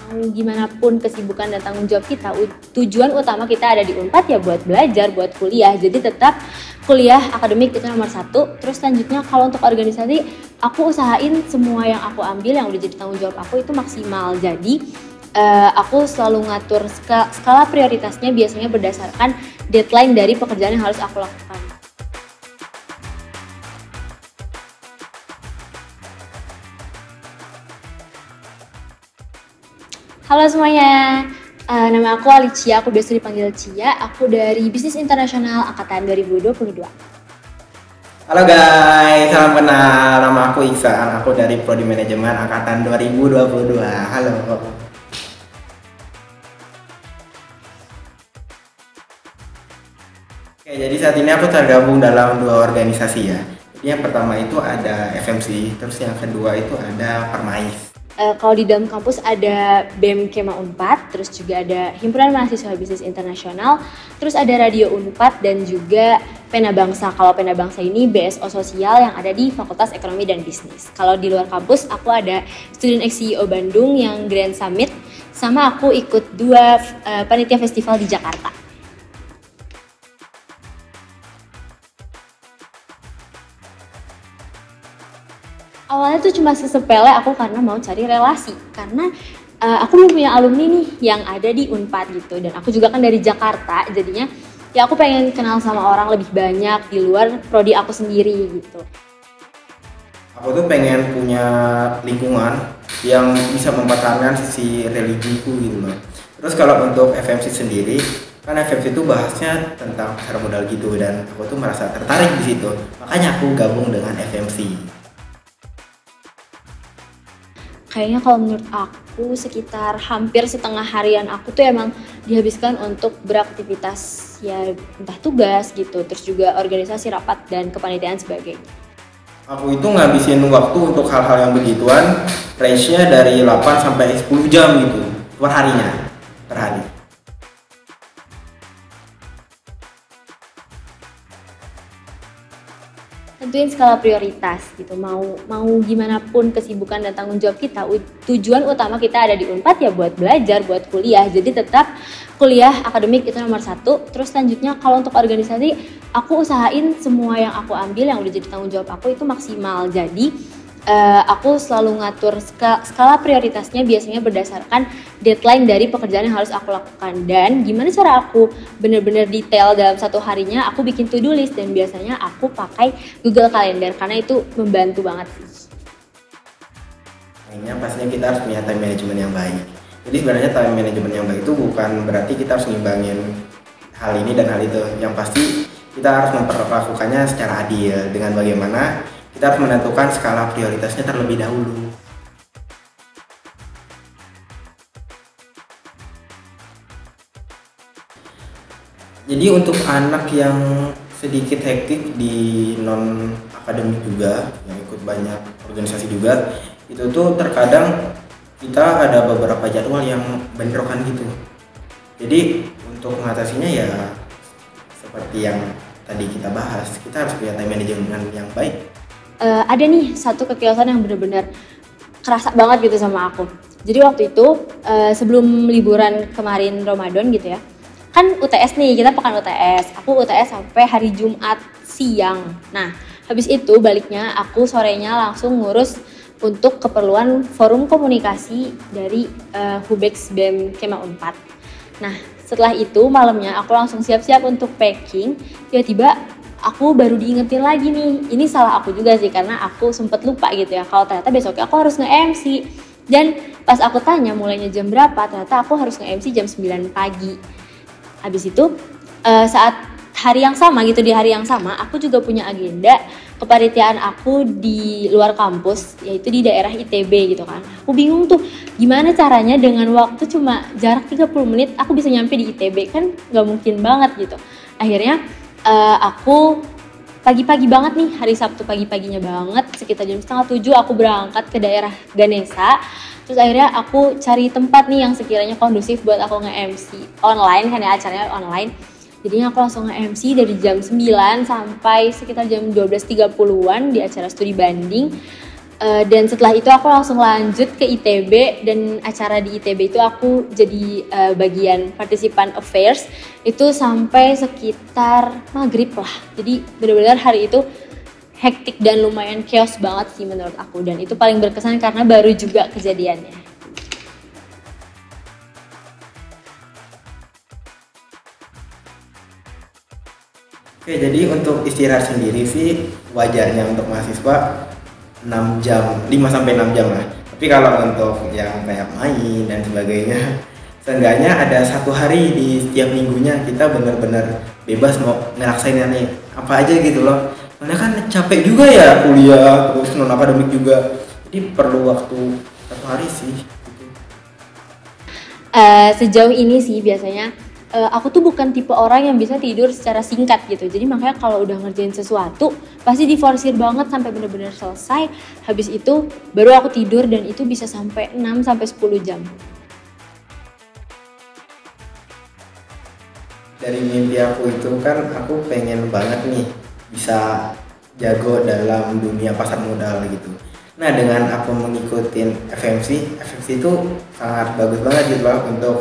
mau gimana pun kesibukan dan tanggung jawab kita, tujuan utama kita ada di Unpad ya buat belajar, buat kuliah. Jadi tetap kuliah akademik itu nomor satu. Terus selanjutnya kalau untuk organisasi, aku usahain semua yang aku ambil yang udah jadi tanggung jawab aku itu maksimal. Jadi aku selalu ngatur skala prioritasnya biasanya berdasarkan deadline dari pekerjaan yang harus aku lakukan. Halo semuanya, nama aku Alicia, aku biasa dipanggil Cia, aku dari Bisnis Internasional Angkatan 2022. Halo guys, salam kenal, nama aku Iksan, aku dari Prodi Manajemen Angkatan 2022. Halo. Oke, jadi saat ini aku tergabung dalam 2 organisasi ya. Jadi yang pertama itu ada FMC, terus yang kedua itu ada Permais. Kalau di dalam kampus ada BEM Kema Unpad, terus juga ada Himpunan Mahasiswa Bisnis Internasional, terus ada Radio Unpad dan juga Pena Bangsa. Kalau Pena Bangsa ini BSO Sosial yang ada di Fakultas Ekonomi dan Bisnis. Kalau di luar kampus aku ada Student X CEO Bandung yang Grand Summit, sama aku ikut 2 panitia festival di Jakarta. Awalnya tuh cuma sesepele aku karena mau cari relasi, karena aku belum punya alumni nih yang ada di Unpad gitu, dan aku juga kan dari Jakarta, jadinya ya aku pengen kenal sama orang lebih banyak di luar prodi aku sendiri gitu. Aku tuh pengen punya lingkungan yang bisa mempertahankan sisi religiku gitu loh. Terus kalau untuk FMC sendiri, kan FMC itu bahasnya tentang pasar modal gitu dan aku tuh merasa tertarik di situ. Makanya aku gabung dengan FMC. Kayaknya kalau menurut aku sekitar hampir setengah harian aku tuh emang dihabiskan untuk beraktivitas ya entah tugas gitu, terus juga organisasi, rapat, dan kepanitiaan sebagainya. Aku itu ngabisin waktu untuk hal-hal yang begituan, range-nya dari 8 sampai 10 jam gitu per harinya, per hari. Tentuin skala prioritas gitu, mau gimana pun kesibukan dan tanggung jawab kita, tujuan utama kita ada di Unpad ya buat belajar, buat kuliah. Jadi tetap kuliah akademik itu nomor satu. Terus selanjutnya kalau untuk organisasi, aku usahain semua yang aku ambil yang udah jadi tanggung jawab aku itu maksimal. Jadi aku selalu ngatur skala prioritasnya biasanya berdasarkan deadline dari pekerjaan yang harus aku lakukan. Dan gimana cara aku benar-benar detail dalam satu harinya, aku bikin to-do list dan biasanya aku pakai Google Calendar karena itu membantu banget sih. Akhirnya pastinya kita harus punya time management yang baik. Jadi sebenarnya time management yang baik itu bukan berarti kita harus ngimbangin hal ini dan hal itu. Yang pasti kita harus memperlakukannya secara adil dengan bagaimana kita harus menentukan skala prioritasnya terlebih dahulu. Jadi untuk anak yang sedikit hektik di non akademik juga, yang ikut banyak organisasi juga, itu tuh terkadang kita ada beberapa jadwal yang bentrokan gitu. Jadi untuk mengatasinya ya seperti yang tadi kita bahas, kita harus punya time management yang baik. Ada nih satu kekiosaan yang benar-benar kerasa banget gitu sama aku. Jadi waktu itu sebelum liburan kemarin Ramadan gitu ya, kan UTS nih, kita pekan UTS. Aku UTS sampai hari Jumat siang. Nah, habis itu baliknya aku sorenya langsung ngurus untuk keperluan forum komunikasi dari Hubex BEM Kema Unpad. Nah, setelah itu malamnya aku langsung siap-siap untuk packing. Tiba-tiba aku baru diingetin lagi nih, ini salah aku juga sih karena aku sempet lupa gitu ya, kalau ternyata besoknya aku harus nge-MC. Dan pas aku tanya mulainya jam berapa, ternyata aku harus nge-MC jam 9 pagi. Habis itu saat hari yang sama gitu, di hari yang sama aku juga punya agenda kepanitiaan aku di luar kampus, yaitu di daerah ITB gitu kan. Aku bingung tuh gimana caranya dengan waktu cuma jarak 30 menit aku bisa nyampe di ITB, kan gak mungkin banget gitu. Akhirnya aku pagi-pagi banget nih, hari Sabtu pagi-paginya banget, sekitar jam 6:30 aku berangkat ke daerah Ganesa. Terus akhirnya aku cari tempat nih yang sekiranya kondusif buat aku nge-MC online, kan ya acaranya online. Jadinya aku langsung nge-MC dari jam 9 sampai sekitar jam 12.30-an di acara studi banding. Dan setelah itu aku langsung lanjut ke ITB, dan acara di ITB itu aku jadi bagian partisipan affairs itu sampai sekitar maghrib lah. Jadi benar-benar hari itu hektik dan lumayan chaos banget sih menurut aku, dan itu paling berkesan karena baru juga kejadiannya. Oke, jadi untuk istirahat sendiri sih wajarnya untuk mahasiswa 6 jam, 5 sampai 6 jam lah. Tapi kalau untuk yang kayak main dan sebagainya, seenggaknya ada 1 hari di setiap minggunya kita benar-benar bebas mau ngelaksainnya apa aja gitu loh. Karena kan capek juga ya kuliah, terus non akademik juga. Jadi perlu waktu 1 hari sih. Gitu. Sejauh ini sih biasanya aku tuh bukan tipe orang yang bisa tidur secara singkat gitu. Jadi makanya kalau udah ngerjain sesuatu pasti diforsir banget sampai benar-benar selesai. Habis itu baru aku tidur, dan itu bisa sampai 6 sampai 10 jam. Dari mimpi aku itu kan aku pengen banget nih bisa jago dalam dunia pasar modal gitu. Nah, dengan aku mengikuti FMC itu sangat bagus banget gitu loh untuk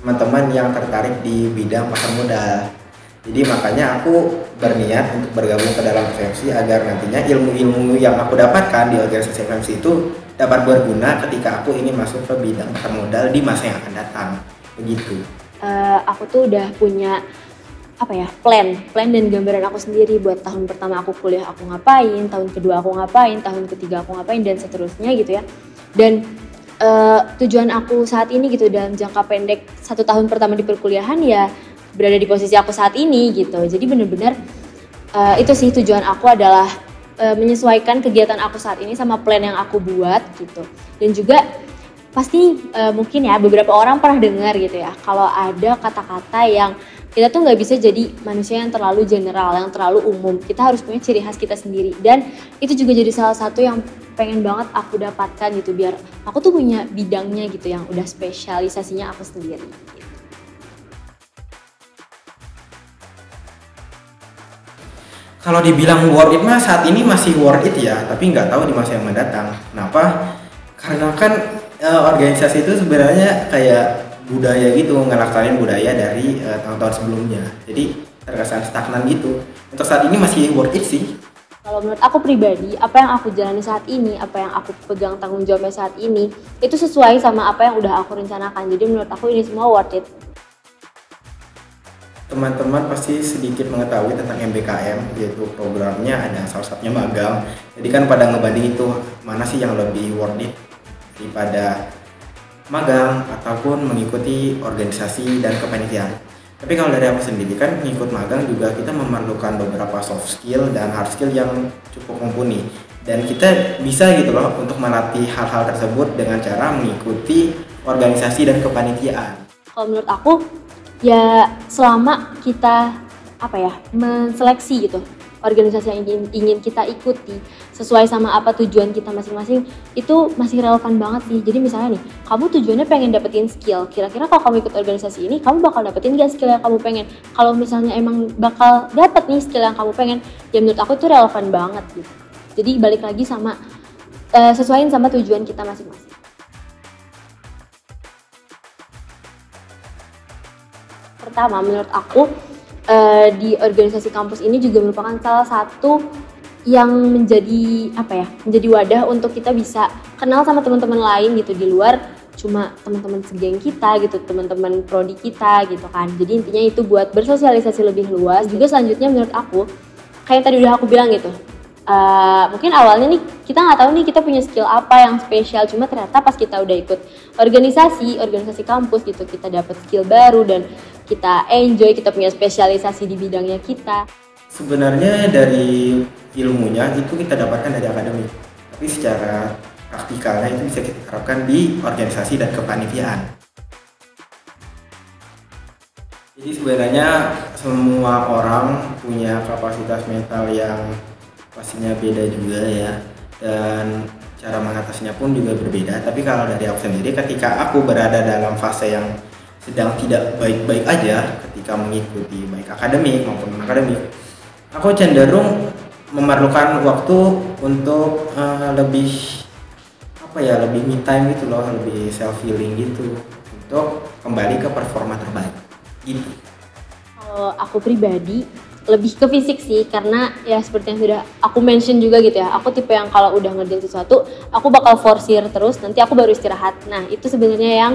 teman-teman yang tertarik di bidang pasar modal. Jadi makanya aku berniat untuk bergabung ke dalam FMC agar nantinya ilmu-ilmu yang aku dapatkan di organisasi FMC itu dapat berguna ketika aku ingin masuk ke bidang pasar modal di masa yang akan datang. Begitu. Aku tuh udah punya plan dan gambaran aku sendiri buat tahun pertama aku kuliah aku ngapain, tahun kedua aku ngapain, tahun ketiga aku ngapain, dan seterusnya gitu ya. Dan tujuan aku saat ini gitu dalam jangka pendek 1 tahun pertama di perkuliahan ya berada di posisi aku saat ini gitu. Jadi benar-benar itu sih tujuan aku adalah menyesuaikan kegiatan aku saat ini sama plan yang aku buat gitu. Dan juga pasti mungkin ya beberapa orang pernah dengar gitu ya, kalau ada kata-kata yang kita tuh nggak bisa jadi manusia yang terlalu general, yang terlalu umum. Kita harus punya ciri khas kita sendiri, dan itu juga jadi salah satu yang pengen banget aku dapatkan gitu, biar aku tuh punya bidangnya gitu yang udah spesialisasinya aku sendiri gitu. Kalau dibilang worth it mah saat ini masih worth it ya, tapi nggak tahu di masa yang mendatang. Kenapa? Karena kan organisasi itu sebenarnya kayak budaya gitu, ngelaksanin budaya dari tahun-tahun sebelumnya. Jadi terkesan stagnan gitu. Untuk saat ini masih worth it sih. Kalau menurut aku pribadi, apa yang aku jalani saat ini, apa yang aku pegang tanggung jawabnya saat ini, itu sesuai sama apa yang udah aku rencanakan. Jadi menurut aku ini semua worth it. Teman-teman pasti sedikit mengetahui tentang MBKM, yaitu programnya ada salah satunya magang. Jadi kan pada ngebanding itu mana sih yang lebih worth it daripada magang ataupun mengikuti organisasi dan kepanitiaan. Tapi kalau dari aku sendiri kan ngikut magang juga kita memerlukan beberapa soft skill dan hard skill yang cukup mumpuni, dan kita bisa gitu loh untuk melatih hal-hal tersebut dengan cara mengikuti organisasi dan kepanitiaan. Kalau menurut aku ya selama kita menseleksi gitu organisasi yang ingin kita ikuti sesuai sama apa tujuan kita masing-masing, itu masih relevan banget sih. Jadi misalnya nih, kamu tujuannya pengen dapetin skill, kira-kira kalau kamu ikut organisasi ini kamu bakal dapetin gak skill yang kamu pengen? Kalau misalnya emang bakal dapet nih skill yang kamu pengen, ya menurut aku itu relevan banget gitu. Jadi balik lagi sama sesuaiin sama tujuan kita masing-masing. Pertama, menurut aku di organisasi kampus ini juga merupakan salah satu yang menjadi wadah untuk kita bisa kenal sama teman-teman lain gitu di luar cuma teman-teman segeng kita gitu, teman-teman prodi kita gitu kan. Jadi intinya itu buat bersosialisasi lebih luas. Juga selanjutnya menurut aku kayak tadi udah aku bilang gitu, mungkin awalnya nih kita nggak tahu nih kita punya skill apa yang spesial, cuma ternyata pas kita udah ikut organisasi kampus gitu, kita dapat skill baru dan kita enjoy, kita punya spesialisasi di bidangnya kita. Sebenarnya dari ilmunya itu kita dapatkan dari akademik, tapi secara praktikalnya itu bisa kita terapkan di organisasi dan kepanitiaan. Jadi sebenarnya semua orang punya kapasitas mental yang pastinya beda juga ya, dan cara mengatasinya pun juga berbeda. Tapi kalau dari aku sendiri, ketika aku berada dalam fase yang sedang tidak baik-baik aja ketika mengikuti baik akademik maupun non akademik, aku cenderung memerlukan waktu untuk lebih lebih me time gitu loh, lebih self healing gitu untuk kembali ke performa terbaik gitu. Kalau aku pribadi lebih ke fisik sih, karena ya seperti yang sudah aku mention juga gitu ya, aku tipe yang kalau udah ngerjain sesuatu aku bakal forsir terus, nanti aku baru istirahat. Nah itu sebenarnya yang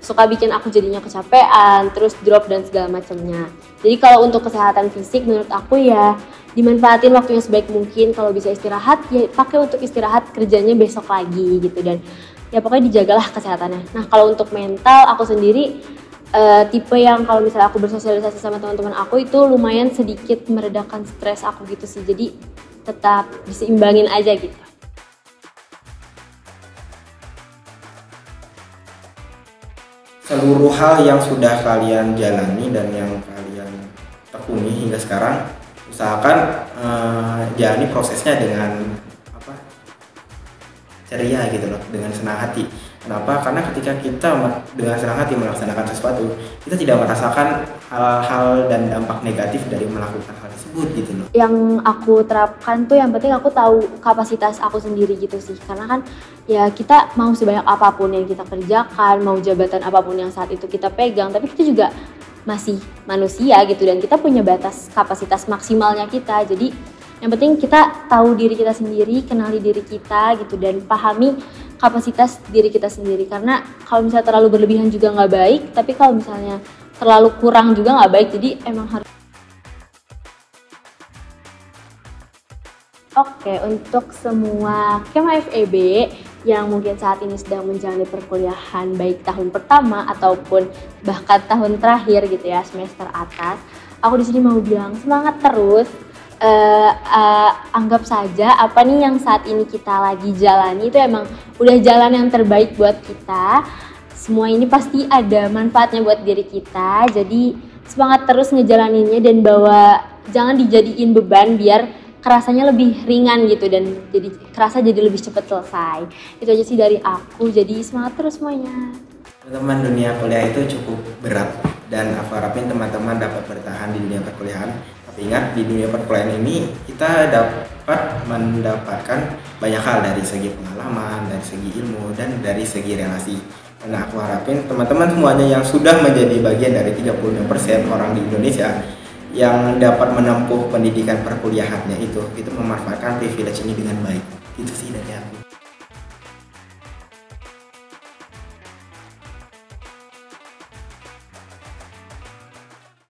suka bikin aku jadinya kecapean, terus drop dan segala macamnya. Jadi kalau untuk kesehatan fisik menurut aku ya dimanfaatin waktunya sebaik mungkin. Kalau bisa istirahat ya pakai untuk istirahat, kerjanya besok lagi gitu, dan ya pokoknya dijagalah kesehatannya. Nah kalau untuk mental aku sendiri tipe yang kalau misalnya aku bersosialisasi sama teman-teman aku itu lumayan sedikit meredakan stres aku gitu sih. Jadi tetap diseimbangin aja gitu. Seluruh hal yang sudah kalian jalani dan yang kalian tekuni hingga sekarang, usahakan jalani prosesnya dengan ceria gitu loh, dengan senang hati. Kenapa? Karena ketika kita dengan senang hati melaksanakan sesuatu, kita tidak merasakan hal-hal dan dampak negatif dari melakukan hal tersebut gitu loh. Yang aku terapkan tuh yang penting aku tahu kapasitas aku sendiri gitu sih. Karena kan ya kita mau sebanyak apapun yang kita kerjakan, mau jabatan apapun yang saat itu kita pegang, tapi kita juga masih manusia gitu, dan kita punya batas kapasitas maksimalnya kita. Jadi yang penting kita tahu diri kita sendiri, kenali diri kita gitu, dan pahami kapasitas diri kita sendiri. Karena kalau misalnya terlalu berlebihan juga nggak baik, tapi kalau misalnya terlalu kurang juga nggak baik. Jadi emang harus. Oke, untuk semua Kema FEB yang mungkin saat ini sedang menjalani perkuliahan baik tahun pertama ataupun bahkan tahun terakhir gitu ya, semester atas, aku di sini mau bilang semangat terus. Anggap saja apa nih yang saat ini kita lagi jalani itu emang udah jalan yang terbaik buat kita. Semua ini pasti ada manfaatnya buat diri kita, jadi semangat terus ngejalaninnya, dan jangan dijadiin beban biar kerasanya lebih ringan gitu, dan jadi kerasa jadi lebih cepat selesai. Itu aja sih dari aku, jadi semangat terus semuanya. Teman-teman, dunia kuliah itu cukup berat dan aku harapin teman-teman dapat bertahan di dunia perkuliahan. Tapi ingat, di dunia perkuliahan ini kita dapat mendapatkan banyak hal dari segi pengalaman, dari segi ilmu, dan dari segi relasi. Dan aku harapin teman-teman semuanya yang sudah menjadi bagian dari 35% orang di Indonesia yang dapat menempuh pendidikan perkuliahannya itu memanfaatkan privilege ini dengan baik. Itu sih dari aku.